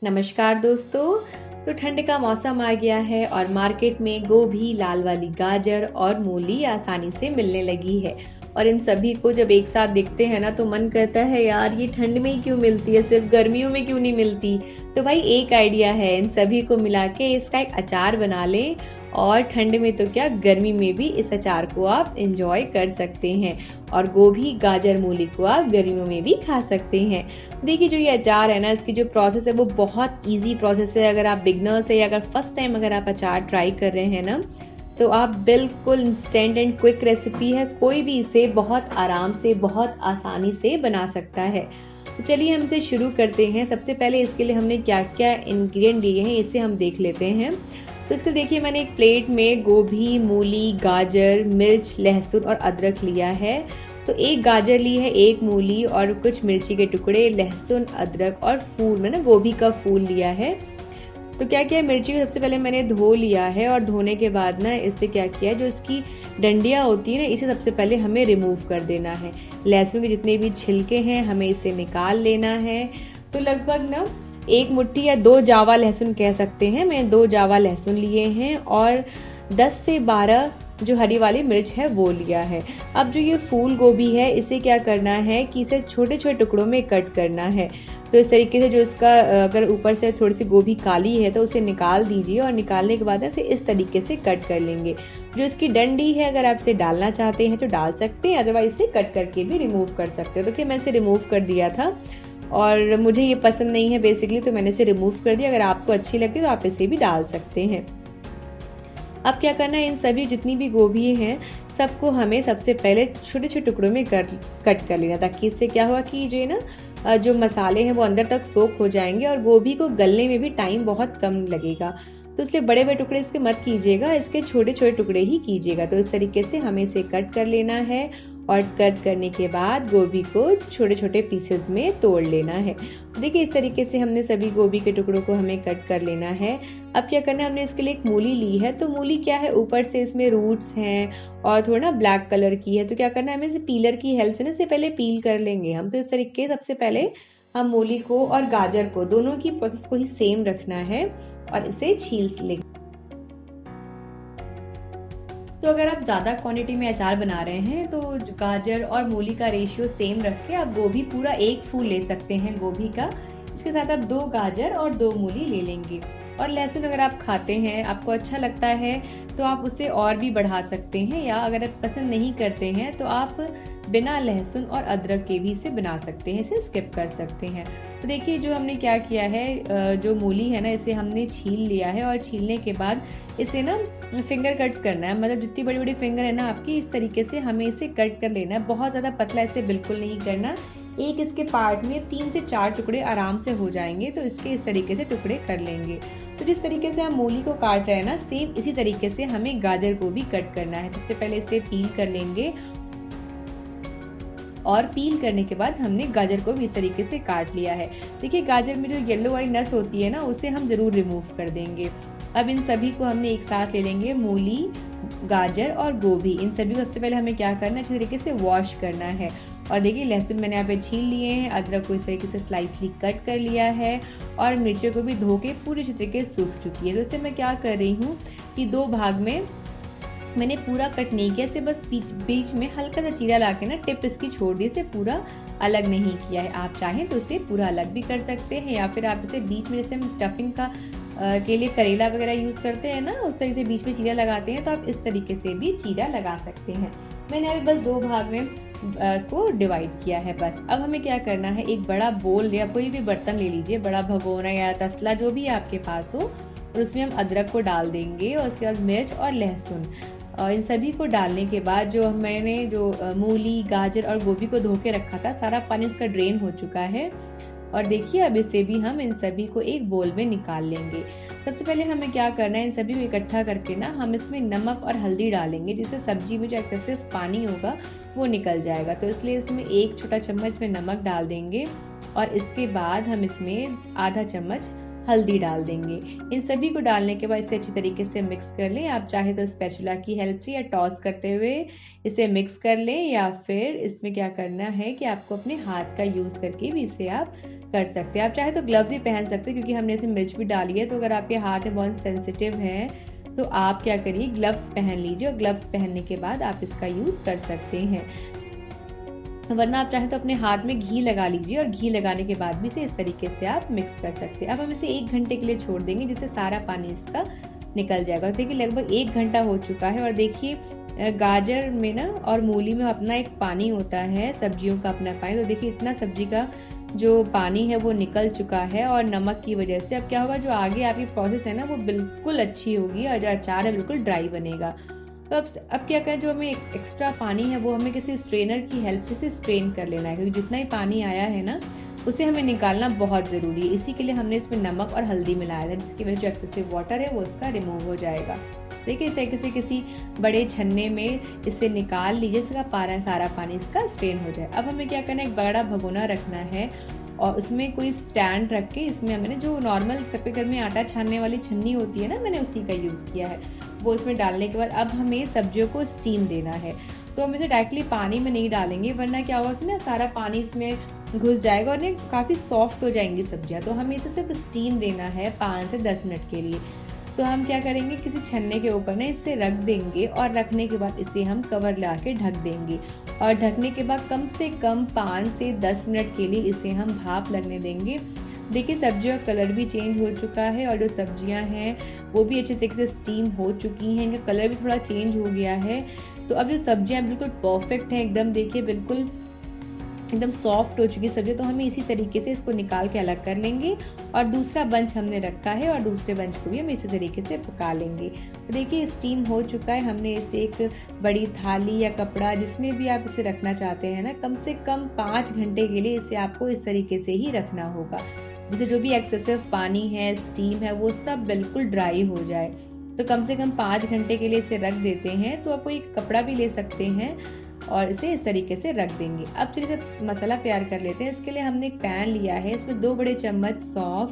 नमस्कार दोस्तों। तो ठंड का मौसम आ गया है और मार्केट में गोभी, लाल वाली गाजर और मूली आसानी से मिलने लगी है। और इन सभी को जब एक साथ देखते हैं ना तो मन करता है यार ये ठंड में ही क्यों मिलती है, सिर्फ गर्मियों में क्यों नहीं मिलती। तो भाई एक आइडिया है, इन सभी को मिला के इसका एक अचार बना लें और ठंड में तो क्या गर्मी में भी इस अचार को आप इंजॉय कर सकते हैं। और गोभी, गाजर, मूली को आप गर्मियों में भी खा सकते हैं। देखिए जो ये अचार है ना, इसकी जो प्रोसेस है वो बहुत इजी प्रोसेस है। अगर आप बिगनर्स है या अगर फर्स्ट टाइम अगर आप अचार ट्राई कर रहे हैं ना, तो आप बिल्कुल इंस्टेंट एंड क्विक रेसिपी है, कोई भी इसे बहुत आराम से बहुत आसानी से बना सकता है। तो चलिए हम इसे शुरू करते हैं। सबसे पहले इसके लिए हमने क्या क्या इंग्रेडिएंट लिए हैं इसे हम देख लेते हैं। तो इसके देखिए मैंने एक प्लेट में गोभी, मूली, गाजर, मिर्च, लहसुन और अदरक लिया है। तो एक गाजर ली है, एक मूली और कुछ मिर्ची के टुकड़े, लहसुन, अदरक और फूल मैंने गोभी का फूल लिया है। तो क्या किया, मिर्ची को सबसे पहले मैंने धो लिया है और धोने के बाद ना इससे क्या किया, जो इसकी डंडियाँ होती है ना इसे सबसे पहले हमें रिमूव कर देना है। लहसुन के जितने भी छिलके हैं हमें इसे निकाल लेना है। तो लगभग ना एक मुट्ठी या 2 जावा लहसुन कह सकते हैं, मैं 2 जावा लहसुन लिए हैं और 10 से 12 जो हरी वाली मिर्च है वो लिया है। अब जो ये फूल गोभी है इसे क्या करना है कि इसे छोटे छोटे टुकड़ों में कट करना है। तो इस तरीके से जो इसका अगर ऊपर से थोड़ी सी गोभी काली है तो उसे निकाल दीजिए और निकालने के बाद इसे इस तरीके से कट कर लेंगे। जो इसकी डंडी है अगर आप इसे डालना चाहते हैं तो डाल सकते हैं, अदरवाइज इसे कट करके भी रिमूव कर सकते हो। देखिए मैं इसे रिमूव कर दिया था और मुझे ये पसंद नहीं है बेसिकली, तो मैंने इसे रिमूव कर दिया। अगर आपको अच्छी लगती है तो आप इसे भी डाल सकते हैं। अब क्या करना है, इन सभी जितनी भी गोभी हैं सबको हमें सबसे पहले छोटे छोटे टुकड़ों में कट कर लेना, ताकि इससे क्या हुआ कि जो है ना जो मसाले हैं वो अंदर तक सोख हो जाएंगे और गोभी को गलने में भी टाइम बहुत कम लगेगा। तो इसलिए बड़े बड़े टुकड़े इसके मत कीजिएगा, इसके छोटे छोटे टुकड़े ही कीजिएगा। तो इस तरीके से हमें इसे कट कर लेना है और कट करने के बाद गोभी को छोटे छोटे पीसेस में तोड़ लेना है। देखिए इस तरीके से हमने सभी गोभी के टुकड़ों को हमें कट कर लेना है। अब क्या करना है, हमने इसके लिए एक मूली ली है। तो मूली क्या है, ऊपर से इसमें रूट्स हैं और थोड़ा ना ब्लैक कलर की है। तो क्या करना है, हमें इसे पीलर की हेल्प से ना इसे पहले पील कर लेंगे हम। तो इस तरीके सबसे पहले हम मूली को और गाजर को दोनों की प्रोसेस को ही सेम रखना है और इसे छील लेंगे। तो अगर आप ज़्यादा क्वांटिटी में अचार बना रहे हैं तो गाजर और मूली का रेशियो सेम रख के आप गोभी पूरा एक फूल ले सकते हैं गोभी का। इसके साथ आप 2 गाजर और 2 मूली ले लेंगे। और लहसुन अगर आप खाते हैं, आपको अच्छा लगता है तो आप उसे और भी बढ़ा सकते हैं, या अगर आप पसंद नहीं करते हैं तो आप बिना लहसुन और अदरक के भी इसे बना सकते हैं, इसे स्किप कर सकते हैं। तो देखिए जो हमने क्या किया है, जो मूली है ना इसे हमने छील लिया है और छीलने के बाद इसे ना फिंगर कट्स करना है। मतलब जितनी बड़ी बड़ी फिंगर है ना आपकी, इस तरीके से हमें इसे कट कर लेना है। बहुत ज़्यादा पतला इसे बिल्कुल नहीं करना। एक इसके पार्ट में 3 से 4 टुकड़े आराम से हो जाएंगे, तो इसके इस तरीके से टुकड़े कर लेंगे। तो जिस तरीके से हम मूली को काट रहे हैं ना, सेम इसी तरीके से हमें गाजर को भी कट करना है। सबसे पहले इसे पील कर लेंगे और पील करने के बाद हमने गाजर को भी इस तरीके से काट लिया है। देखिए गाजर में जो येलो वाली नस होती है ना उसे हम ज़रूर रिमूव कर देंगे। अब इन सभी को हमने एक साथ ले लेंगे, मूली, गाजर और गोभी। इन सभी को सबसे पहले हमें क्या करना है, अच्छे तरीके से वॉश करना है। और देखिए लहसुन मैंने यहाँ पे छील लिए हैं, अदरक को इस तरीके से स्लाइसली कट कर लिया है और मिर्ची को भी धो के पूरी तरीके से सूख चुकी है। तो इससे मैं क्या कर रही हूँ कि 2 भाग में मैंने पूरा कट नहीं किया, इसे बस बीच में हल्का सा चीरा ला के ना टिप इसकी छोड़ दी, इसे पूरा अलग नहीं किया है। आप चाहें तो इसे पूरा अलग भी कर सकते हैं, या फिर आप इसे बीच में जैसे हम स्टफिंग का के लिए करेला वगैरह यूज़ करते हैं ना, उस तरीके से बीच में चीरा लगाते हैं, तो आप इस तरीके से भी चीरा लगा सकते हैं। मैंने अभी बस 2 भाग में इसको डिवाइड किया है बस। अब हमें क्या करना है, एक बड़ा बोल या कोई भी बर्तन ले लीजिए, बड़ा भगोना या तसला जो भी आपके पास हो, और उसमें हम अदरक को डाल देंगे और उसके बाद मिर्च और लहसुन। और इन सभी को डालने के बाद जो मैंने मूली, गाजर और गोभी को धो के रखा था, सारा पानी उसका ड्रेन हो चुका है। और देखिए अब इसे भी हम इन सभी को एक बोल में निकाल लेंगे। सबसे पहले हमें क्या करना है, इन सभी को इकट्ठा करके ना हम इसमें नमक और हल्दी डालेंगे, जिससे सब्जी में जो एक्सेसिव पानी होगा वो निकल जाएगा। तो इसलिए इसमें 1 छोटा चम्मच में नमक डाल देंगे और इसके बाद हम इसमें आधा चम्मच हल्दी डाल देंगे। इन सभी को डालने के बाद इसे अच्छी तरीके से मिक्स कर लें। आप चाहे तो स्पैचुला की हेल्प से या टॉस करते हुए इसे मिक्स कर लें, या फिर इसमें क्या करना है कि आपको अपने हाथ का यूज़ करके भी इसे आप कर सकते हैं। आप चाहे तो ग्लव्स भी पहन सकते हैं, क्योंकि हमने इसमें मिर्च भी डाली है, तो अगर आपके हाथ में बहुत सेंसिटिव है तो आप क्या करिए, ग्लव्स पहन लीजिए, और ग्लव्स पहनने के बाद आप इसका यूज़ कर सकते हैं। वरना आप चाहें तो अपने हाथ में घी लगा लीजिए, और घी लगाने के बाद भी इसे इस तरीके से आप मिक्स कर सकते हैं। अब हम इसे 1 घंटे के लिए छोड़ देंगे, जिससे सारा पानी इसका निकल जाएगा। और देखिए लगभग 1 घंटा हो चुका है, और देखिए गाजर में ना और मूली में अपना एक पानी होता है, सब्जियों का अपना पानी। तो देखिए इतना सब्जी का जो पानी है वो निकल चुका है, और नमक की वजह से अब क्या होगा, जो आगे आपकी प्रोसेस है ना वो बिल्कुल अच्छी होगी, और जो अचार है बिल्कुल ड्राई बनेगा। तो अब क्या करें, जो हमें एक्स्ट्रा पानी है वो हमें किसी स्ट्रेनर की हेल्प से स्ट्रेन कर लेना है, क्योंकि जितना ही पानी आया है ना उसे हमें निकालना बहुत ज़रूरी है। इसी के लिए हमने इसमें नमक और हल्दी मिलाया था, जिसकी वजह से जो एक्सेसिव वाटर है वो इसका रिमूव हो जाएगा। देखिए इस तरीके से किसी बड़े छन्ने में इसे निकाल लीजिए, इसका सारा पानी इसका स्ट्रेन हो जाए। अब हमें क्या करना है, एक बड़ा भगोना रखना है, और उसमें कोई स्टैंड रख के इसमें हमने जो नॉर्मल सबके घर में आटा छानने वाली छन्नी होती है ना, मैंने उसी का यूज़ किया है। वो इसमें डालने के बाद अब हमें सब्जियों को स्टीम देना है। तो हम इसे डायरेक्टली पानी में नहीं डालेंगे, वरना क्या होगा कि ना सारा पानी इसमें घुस जाएगा और ये काफ़ी सॉफ्ट हो जाएंगी सब्जियां। तो हमें इसे सिर्फ स्टीम देना है 5 से 10 मिनट के लिए। तो हम क्या करेंगे, किसी छन्ने के ऊपर ना इसे रख देंगे, और रखने के बाद इसे हम कवर लगा के ढक देंगे, और ढकने के बाद कम से कम 5 से 10 मिनट के लिए इसे हम भाप लगने देंगे। देखिए सब्जियों का कलर भी चेंज हो चुका है, और जो सब्जियां हैं वो भी अच्छे तरीके से स्टीम हो चुकी हैं, इनका कलर भी थोड़ा चेंज हो गया है। तो अब जो सब्जियां बिल्कुल परफेक्ट हैं एकदम, देखिए बिल्कुल एकदम सॉफ्ट हो चुकी सब्जी। तो हमें इसी तरीके से इसको निकाल के अलग कर लेंगे, और दूसरा बंच हमने रखा है, और दूसरे बंच को भी हम इसी तरीके से पका लेंगे। तो देखिए स्टीम हो चुका है। हमने इसे एक बड़ी थाली या कपड़ा जिसमें भी आप इसे रखना चाहते हैं ना, कम से कम 5 घंटे के लिए इसे आपको इस तरीके से ही रखना होगा, जिससे जो भी एक्सेसिव पानी है, स्टीम है, वो सब बिल्कुल ड्राई हो जाए। तो कम से कम 5 घंटे के लिए इसे रख देते हैं। तो आप कोई कपड़ा भी ले सकते हैं और इसे इस तरीके से रख देंगे। अब चलिए मसाला तैयार कर लेते हैं। इसके लिए हमने एक पैन लिया है, इसमें 2 बड़े चम्मच सौंफ,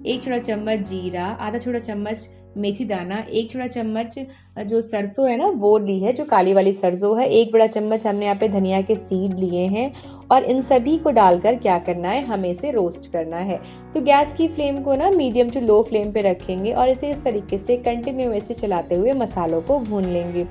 1 छोटा चम्मच जीरा, आधा छोटा चम्मच मेथी दाना, 1 छोटा चम्मच जो सरसों है ना वो ली है, जो काली वाली सरसों है, 1 बड़ा चम्मच हमने यहाँ पे धनिया के सीड लिए हैं, और इन सभी को डालकर क्या करना है, हमें इसे रोस्ट करना है। तो गैस की फ्लेम को ना मीडियम टू लो फ्लेम पे रखेंगे, और इसे इस तरीके से कंटिन्यूअसली चलाते हुए मसालों को भून लेंगे।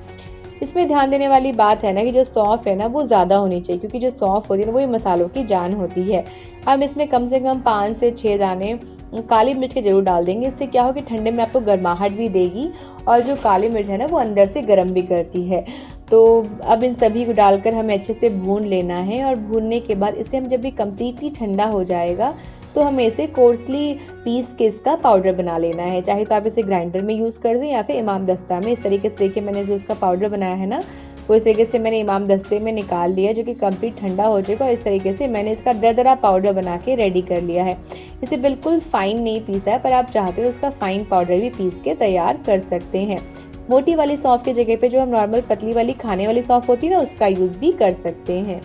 इसमें ध्यान देने वाली बात है ना कि जो सौंफ है ना वो ज़्यादा होनी चाहिए, क्योंकि जो सौंफ होती है ना वही मसालों की जान होती है। अब इसमें कम से कम 5 से 6 दाने काली मिर्च के जरूर डाल देंगे। इससे क्या हो कि ठंडे में आपको गर्माहट भी देगी, और जो काली मिर्च है ना वो अंदर से गर्म भी करती है। तो अब इन सभी को डालकर हमें अच्छे से भून लेना है, और भूनने के बाद इसे हम जब भी कम्प्लीटली ठंडा हो जाएगा तो हमें इसे कोर्सली पीस के इसका पाउडर बना लेना है। चाहे तो आप इसे ग्राइंडर में यूज़ कर दें या फिर इमाम दस्ता में। इस तरीके से देखिए मैंने जो इसका पाउडर बनाया है ना वो इस तरीके से मैंने इमाम दस्ते में निकाल लिया, जो कि कंप्लीट ठंडा हो जाएगा, और इस तरीके से मैंने इसका दरदरा पाउडर बना के रेडी कर लिया है। इसे बिल्कुल फाइन नहीं पीसा है, पर आप चाहते हो इसका फाइन पाउडर भी पीस के तैयार कर सकते हैं। मोटी वाली सौंफ की जगह पे जो हम नॉर्मल पतली वाली खाने वाली सौंफ होती है ना उसका यूज़ भी कर सकते हैं।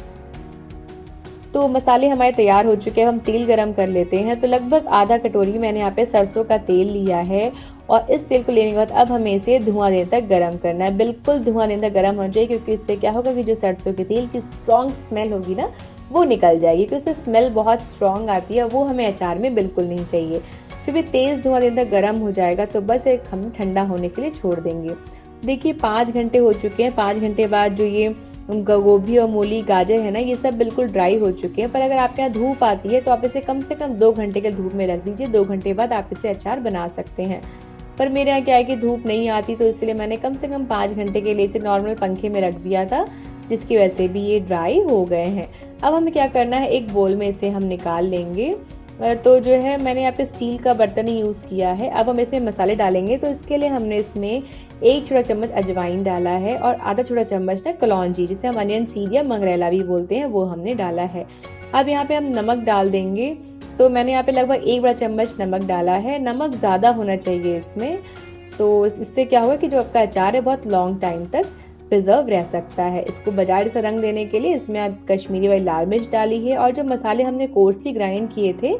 तो मसाले हमारे तैयार हो चुके हैं। हम तेल गरम कर लेते हैं। तो लगभग आधा कटोरी मैंने यहाँ पे सरसों का तेल लिया है, और इस तेल को लेने के बाद अब हमें इसे धुआं देने तक गरम करना है। बिल्कुल धुआं देने तक गरम हो जाए, क्योंकि इससे क्या होगा कि जो सरसों के तेल की स्ट्रॉन्ग स्मेल होगी ना वो निकल जाएगी, क्योंकि उससे स्मेल बहुत स्ट्रॉन्ग आती है, वो हमें अचार में बिल्कुल नहीं चाहिए। जब ये तेज़ धुआं देने तक गर्म हो जाएगा तो बस एक हम ठंडा होने के लिए छोड़ देंगे। देखिए 5 घंटे हो चुके हैं। 5 घंटे बाद जो ये गोभी और मूली गाजर है ना ये सब बिल्कुल ड्राई हो चुके हैं। पर अगर आपके यहाँ धूप आती है तो आप इसे कम से कम 2 घंटे के धूप में रख दीजिए। 2 घंटे बाद आप इसे अचार बना सकते हैं। पर मेरे यहाँ क्या है कि धूप नहीं आती, तो इसलिए मैंने कम से कम 5 घंटे के लिए इसे नॉर्मल पंखे में रख दिया था, जिसकी वजह से भी ये ड्राई हो गए हैं। अब हमें क्या करना है, एक बोल में इसे हम निकाल लेंगे। तो जो है मैंने यहाँ पे स्टील का बर्तन ही यूज़ किया है। अब हम इसमें मसाले डालेंगे। तो इसके लिए हमने इसमें 1 छोटा चम्मच अजवाइन डाला है, और आधा छोटा चम्मच ना कलौंजी, जिसे हम अनियन सीड या मंगरेला भी बोलते हैं, वो हमने डाला है। अब यहाँ पे हम नमक डाल देंगे। तो मैंने यहाँ पे लगभग 1 बड़ा चम्मच नमक डाला है। नमक ज़्यादा होना चाहिए इसमें, तो इससे क्या होगा कि जो आपका अचार है बहुत लॉन्ग टाइम तक प्रिजर्व रह सकता है। इसको बाजार से रंग देने के लिए इसमें कश्मीरी वाली लाल मिर्च डाली है, और जो मसाले हमने कोर्सली ग्राइंड किए थे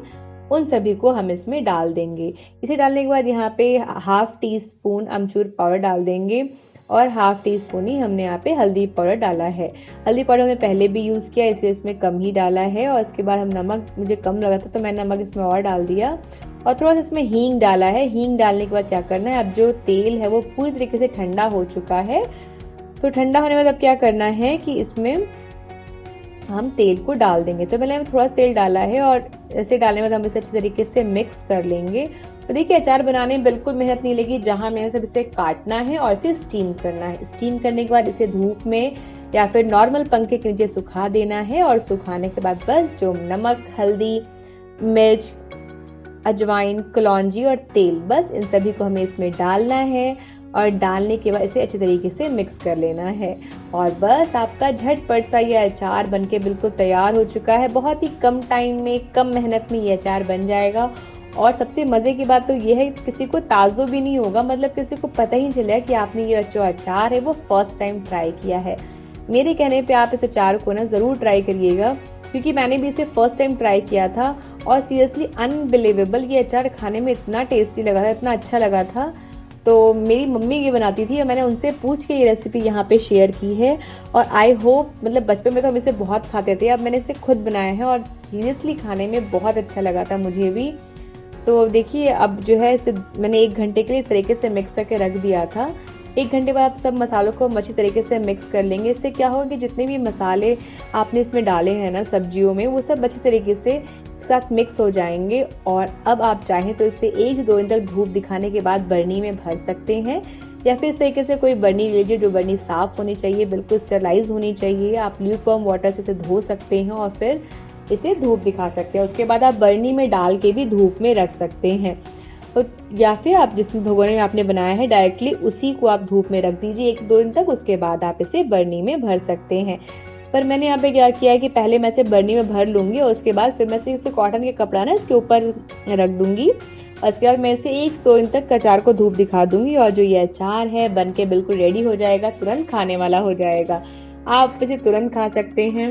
उन सभी को हम इसमें डाल देंगे। इसे डालने के बाद यहाँ पे हाफ टी स्पून अमचूर पाउडर डाल देंगे और हाफ टी स्पून ही हमने यहाँ पे हल्दी पाउडर डाला है। हल्दी पाउडर हमने पहले भी यूज़ किया इसलिए इसमें कम ही डाला है। और इसके बाद हम नमक, मुझे कम लगा था तो मैंने नमक इसमें और डाल दिया और थोड़ा सा इसमें हींग डाला है। हींग डालने के बाद क्या करना है, अब जो तेल है वो पूरी तरीके से ठंडा हो चुका है। तो ठंडा होने के बाद अब क्या करना है कि इसमें हम तेल को डाल देंगे। तो पहले हमने थोड़ा तेल डाला है और ऐसे डालने के बाद हम इसे अच्छे तरीके से मिक्स कर लेंगे। तो देखिए अचार बनाने में बिल्कुल मेहनत नहीं लगी, जहाँ मैंने सब इसे काटना है और इसे स्टीम करना है। स्टीम करने के बाद इसे धूप में या फिर नॉर्मल पंखे के नीचे सुखा देना है और सुखाने के बाद बस जो नमक, हल्दी, मिर्च, अजवाइन, कलौंजी और तेल, बस इन सभी को हमें इसमें डालना है और डालने के बाद इसे अच्छे तरीके से मिक्स कर लेना है और बस आपका झटपट सा ये अचार बनके बिल्कुल तैयार हो चुका है। बहुत ही कम टाइम में, कम मेहनत में ये अचार बन जाएगा। और सबसे मज़े की बात तो ये है किसी को ताज़ो भी नहीं होगा, मतलब किसी को पता ही नहीं चलेगा कि आपने ये जो अचार है वो फर्स्ट टाइम ट्राई किया है। मेरे कहने पे आप इस अचार को ना ज़रूर ट्राई करिएगा, क्योंकि मैंने भी इसे फर्स्ट टाइम ट्राई किया था और सीरियसली अनबिलीवेबल, ये अचार खाने में इतना टेस्टी लगा था, इतना अच्छा लगा था। तो मेरी मम्मी ये बनाती थी और मैंने उनसे पूछ के ये रेसिपी यहाँ पे शेयर की है और आई होप, मतलब बचपन में तो हम इसे बहुत खाते थे, अब मैंने इसे खुद बनाया है और सीरियसली खाने में बहुत अच्छा लगा था मुझे भी। तो देखिए अब जो है इसे मैंने 1 घंटे के लिए इस तरीके से मिक्स करके रख दिया था। 1 घंटे बाद आप सब मसालों को अच्छी तरीके से मिक्स कर लेंगे। इससे क्या होगा कि जितने भी मसाले आपने इसमें डाले हैं ना सब्जियों में, वो सब अच्छी तरीके से साथ मिक्स हो जाएंगे। और अब आप चाहें तो इसे 1-2 दिन तक धूप दिखाने के बाद बर्नी में भर सकते हैं, या फिर इस तरीके से कोई बर्नी लीजिए, जो बर्नी साफ़ होनी चाहिए, बिल्कुल स्टरलाइज होनी चाहिए। आप ल्यूकवार्म वाटर से इसे धो सकते हैं और फिर इसे धूप दिखा सकते हैं। उसके बाद आप बर्नी में डाल के भी धूप में रख सकते हैं, तो या फिर आप जिस भगोने में आपने बनाया है डायरेक्टली उसी को आप धूप में रख दीजिए 1-2 दिन तक। उसके बाद आप इसे बर्नी में भर सकते हैं। पर मैंने यहाँ पे क्या किया है कि पहले मैं इसे बर्नी में भर लूँगी और उसके बाद फिर मैं इसे कॉटन के कपड़ा ना इसके ऊपर रख दूँगी और उसके बाद मैं इसे 1-2 दिन तक अचार को धूप दिखा दूँगी और जो ये अचार है बन के बिल्कुल रेडी हो जाएगा, तुरंत खाने वाला हो जाएगा। आप इसे तुरंत खा सकते हैं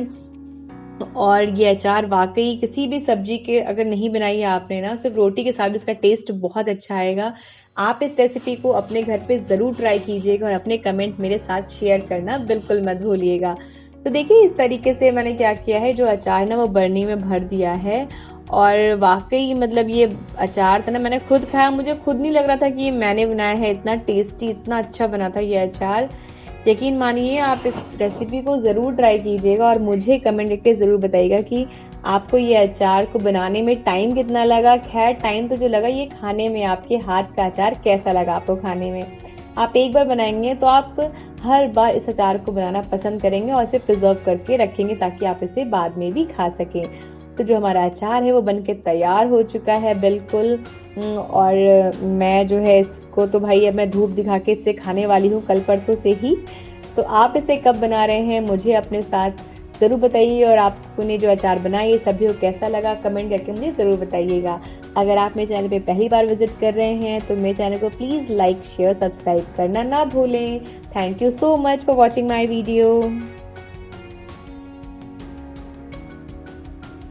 और ये अचार वाकई किसी भी सब्जी के अगर नहीं बनाई है आपने ना, सिर्फ रोटी के साथ भी इसका टेस्ट बहुत अच्छा आएगा। आप इस रेसिपी को अपने घर पे ज़रूर ट्राई कीजिएगा और अपने कमेंट मेरे साथ शेयर करना बिल्कुल मत भूलिएगा। तो देखिए इस तरीके से मैंने क्या किया है, जो अचार ना वो बर्नी में भर दिया है और वाकई मतलब ये अचार था ना, मैंने खुद खाया, मुझे खुद नहीं लग रहा था कि ये मैंने बनाया है। इतना टेस्टी, इतना अच्छा बना था ये अचार। यकीन मानिए आप इस रेसिपी को ज़रूर ट्राई कीजिएगा और मुझे कमेंट करके ज़रूर बताइएगा कि आपको ये अचार को बनाने में टाइम कितना लगा। खैर टाइम तो जो लगा, ये खाने में आपके हाथ का अचार कैसा लगा आपको खाने में। आप एक बार बनाएंगे तो आप हर बार इस अचार को बनाना पसंद करेंगे और इसे प्रिजर्व करके रखेंगे ताकि आप इसे बाद में भी खा सकें। तो जो हमारा अचार है वो बनके तैयार हो चुका है बिल्कुल। और मैं जो है इसको तो भाई अब मैं धूप दिखा के इसे खाने वाली हूँ कल परसों से ही। तो आप इसे कब बना रहे हैं मुझे अपने साथ ज़रूर बताइए और आपने जो अचार बनाया सभी को कैसा लगा कमेंट करके मुझे ज़रूर बताइएगा। अगर आप मेरे चैनल पे पहली बार विजिट कर रहे हैं तो मेरे चैनल को प्लीज़ लाइक, शेयर, सब्सक्राइब करना ना भूलें। Thank you so much for watching my video.